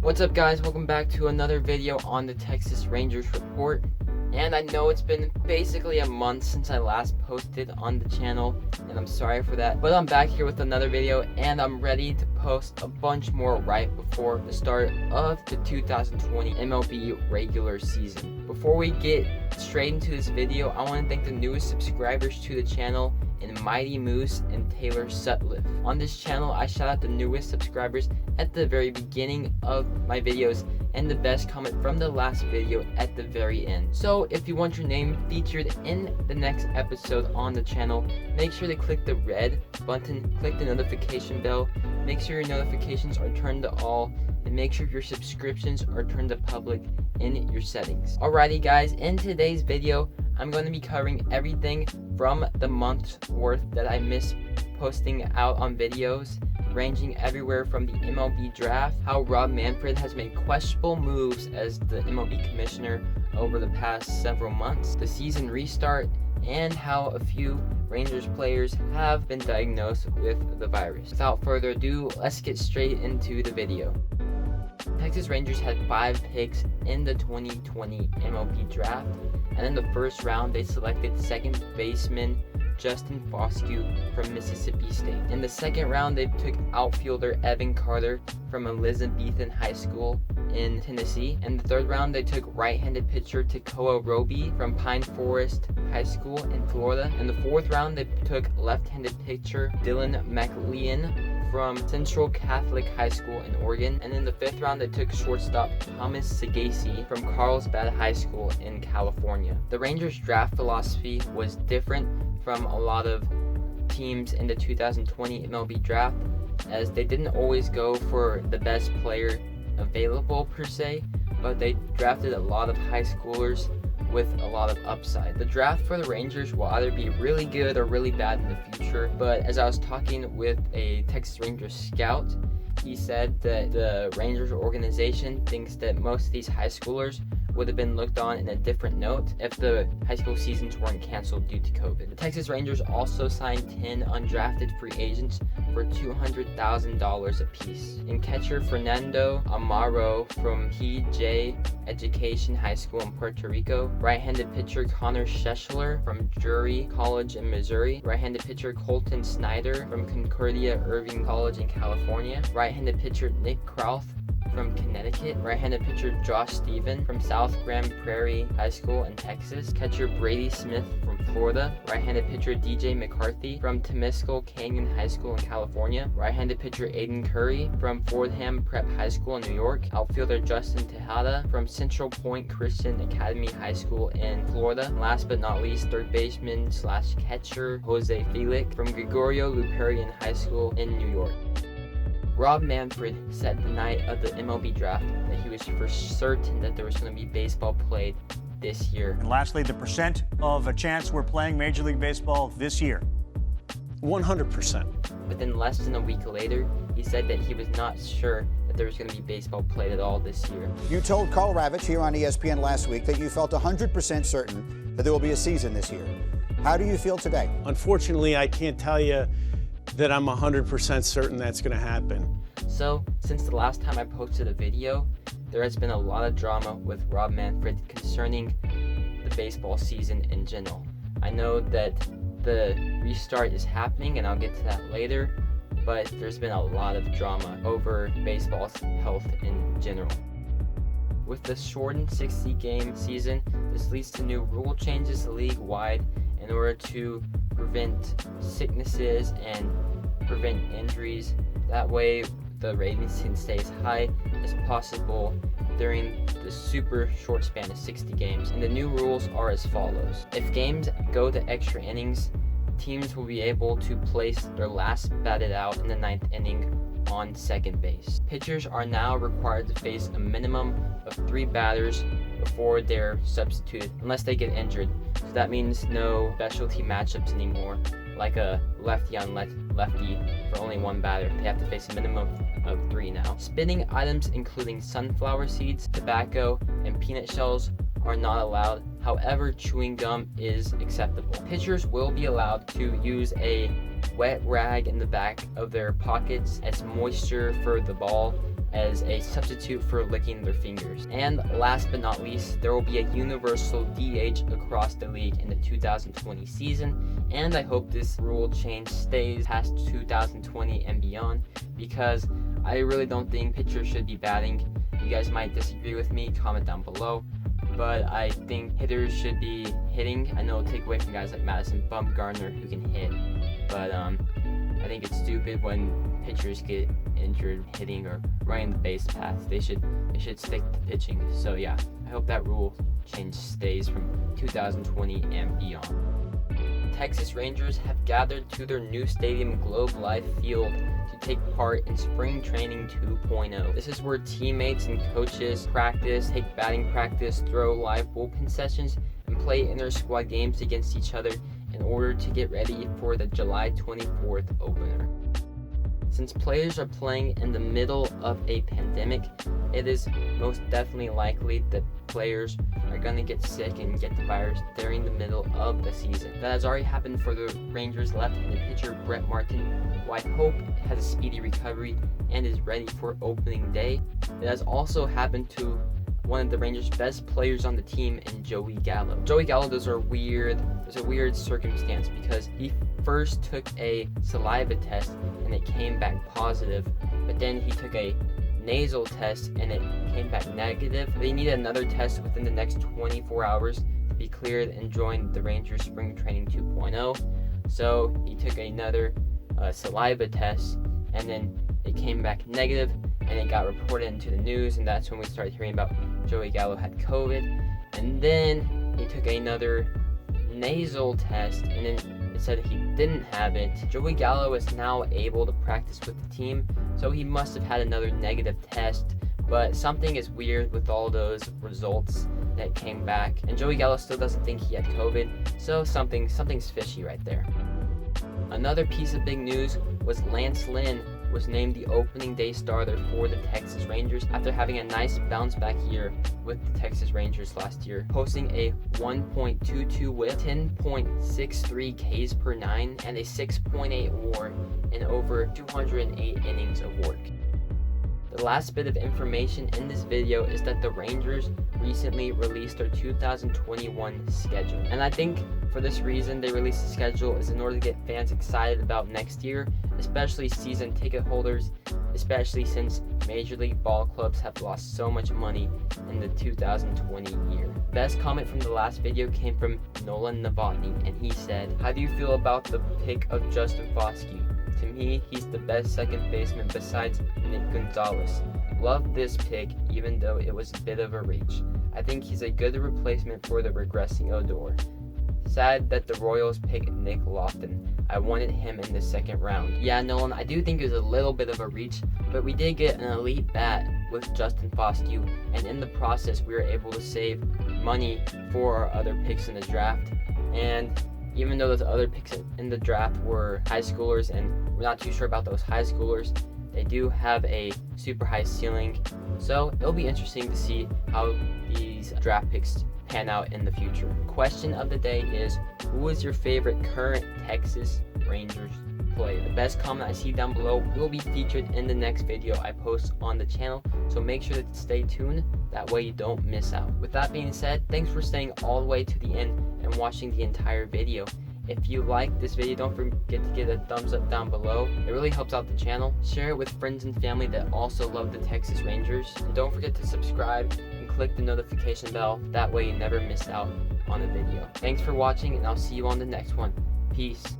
What's up, guys? Welcome back to another video on the Texas Rangers Report. And I know it's been basically a month since I last posted on the channel, and I'm sorry for that. But I'm back here with another video, and I'm ready to post a bunch more right before the start of the 2020 MLB regular season. Before we get straight into this video, I want to thank the newest subscribers to the channel in Mighty Moose and Taylor Sutliff. On this channel, I shout out the newest subscribers at the very beginning of my videos and the best comment from the last video at the very end. So if you want your name featured in the next episode on the channel, make sure to click the red button, click the notification bell, make sure your notifications are turned to all, and make sure your subscriptions are turned to public in your settings. Alrighty guys, in today's video, I'm going to be covering everything from the month's worth that I missed posting out on videos, ranging everywhere from the MLB Draft, how Rob Manfred has made questionable moves as the MLB commissioner over the past several months, the season restart, and how a few Rangers players have been diagnosed with the virus. Without further ado, let's get straight into the video. Texas Rangers had 5 picks in the 2020 MLB Draft, and in the first round they selected second baseman Justin Foscue from Mississippi State. In the second round, they took outfielder Evan Carter from Elizabethan High School in Tennessee. In the third round, they took right-handed pitcher Tekoa Roby from Pine Forest High School in Florida. In the fourth round, they took left-handed pitcher Dylan McLean from Central Catholic High School in Oregon. And in the fifth round, they took shortstop Thomas Sagasi from Carlsbad High School in California. The Rangers' draft philosophy was different from a lot of teams in the 2020 MLB Draft, as they didn't always go for the best player available per se, but they drafted a lot of high schoolers with a lot of upside. The draft for the Rangers will either be really good or really bad in the future, but as I was talking with a Texas Rangers scout, he said that the Rangers organization thinks that most of these high schoolers would have been looked on in a different note if the high school seasons weren't canceled due to COVID. The Texas Rangers also signed 10 undrafted free agents for $200,000 apiece. And catcher Fernando Amaro from PJ Education High School in Puerto Rico, right-handed pitcher Connor Schechler from Drury College in Missouri, right-handed pitcher Colton Snyder from Concordia Irving College in California, right-handed pitcher Nick Krauth from Connecticut, right-handed pitcher Josh Stephen from South Grand Prairie High School in Texas, catcher Brady Smith from Florida, right-handed pitcher DJ McCarthy from Temescal Canyon High School in California, right-handed pitcher Aiden Curry from Fordham Prep High School in New York, outfielder Justin Tejada from Central Point Christian Academy High School in Florida, and last but not least, third baseman / catcher Jose Felix from Gregorio Luperrian High School in New York. Rob Manfred said the night of the MLB Draft that he was for certain that there was going to be baseball played this year. And lastly, the percent of a chance we're playing Major League Baseball this year. 100%. But then less than a week later, he said that he was not sure that there was going to be baseball played at all this year. You told Carl Ravitch here on ESPN last week that you felt 100% certain that there will be a season this year. How do you feel today? Unfortunately, I can't tell you that I'm 100% certain that's going to happen. So, since the last time I posted a video, there has been a lot of drama with Rob Manfred concerning the baseball season in general. I know that the restart is happening, and I'll get to that later, but there's been a lot of drama over baseball's health in general. With the shortened 60-game season, this leads to new rule changes league-wide in order to prevent sicknesses and prevent injuries. That way the ratings can stay as high as possible during the super short span of 60 games. And the new rules are as follows. If games go to extra innings, teams will be able to place their last batted out in the 9th inning on second base. Pitchers are now required to face a minimum of 3 batters before they're substituted, unless they get injured. So that means no specialty matchups anymore, like a lefty on lefty for only 1 batter. They have to face a minimum of 3 now. Spinning items including sunflower seeds, tobacco, and peanut shells are not allowed. However, chewing gum is acceptable. Pitchers will be allowed to use a wet rag in the back of their pockets as moisture for the ball as a substitute for licking their fingers. And last but not least, there will be a universal DH across the league in the 2020 season, and I hope this rule change stays past 2020 and beyond, because I really don't think pitchers should be batting. You guys might disagree with me, comment down below, but I think hitters should be hitting. I know it'll take away from guys like Madison Bumgarner who can hit, but I think it's stupid when pitchers get injured hitting or running the base paths. They should stick to pitching. So yeah, I hope that rule change stays from 2020 and beyond. Texas Rangers have gathered to their new stadium, Globe Life Field, to take part in Spring Training 2.0. This is where teammates and coaches practice, take batting practice, throw live bullpen sessions, and play inter-squad games against each other in order to get ready for the July 24th opener. Since players are playing in the middle of a pandemic, it is most definitely likely that players are going to get sick and get the virus during the middle of the season. That has already happened for the Rangers left-handed pitcher Brett Martin, who I hope has a speedy recovery and is ready for opening day. It has also happened to one of the Rangers' best players on the team in Joey Gallo. Joey Gallo, there's a weird circumstance because he first took a saliva test and it came back positive, but then he took a nasal test and it came back negative. They needed another test within the next 24 hours to be cleared and join the Rangers Spring Training 2.0. So he took another saliva test and then it came back negative, and it got reported into the news, and that's when we started hearing about Joey Gallo had COVID. And then he took another nasal test and then it said he didn't have it. Joey Gallo is now able to practice with the team, so he must have had another negative test, but something is weird with all those results that came back, and Joey Gallo still doesn't think he had COVID, so something's fishy right there. Another piece of big news was Lynn was named the opening day starter for the Texas Rangers after having a nice bounce back year with the Texas Rangers last year, posting a 1.22 whip, 10.63 Ks per 9, and a 6.8 WAR in over 208 innings of work. The last bit of information in this video is that the Rangers recently released their 2021 schedule. And I think for this reason they released the schedule is in order to get fans excited about next year, especially season ticket holders, especially since Major League Ball clubs have lost so much money in the 2020 year. Best comment from the last video came from Nolan Novotny, and he said, "How do you feel about the pick of Justin Foscue? To me, he's the best second baseman besides Nick Gonzalez. Love this pick, even though it was a bit of a reach. I think he's a good replacement for the regressing Odor. Sad that the Royals picked Nick Lofton. I wanted him in the second round." Yeah, Nolan, I do think it was a little bit of a reach, but we did get an elite bat with Justin Foscue, and in the process, we were able to save money for our other picks in the draft. And even though those other picks in the draft were high schoolers, and we're not too sure about those high schoolers, they do have a super high ceiling. So it'll be interesting to see how these draft picks pan out in the future. Question of the day is, who is your favorite current Texas Rangers player? The best comment I see down below will be featured in the next video I post on the channel, so make sure to stay tuned, that way you don't miss out. With that being said, thanks for staying all the way to the end and watching the entire video. If you like this video, don't forget to give it a thumbs up down below. It really helps out the channel. Share it with friends and family that also love the Texas Rangers. And don't forget to subscribe and click the notification bell, that way you never miss out on a video. Thanks for watching, and I'll see you on the next one. Peace.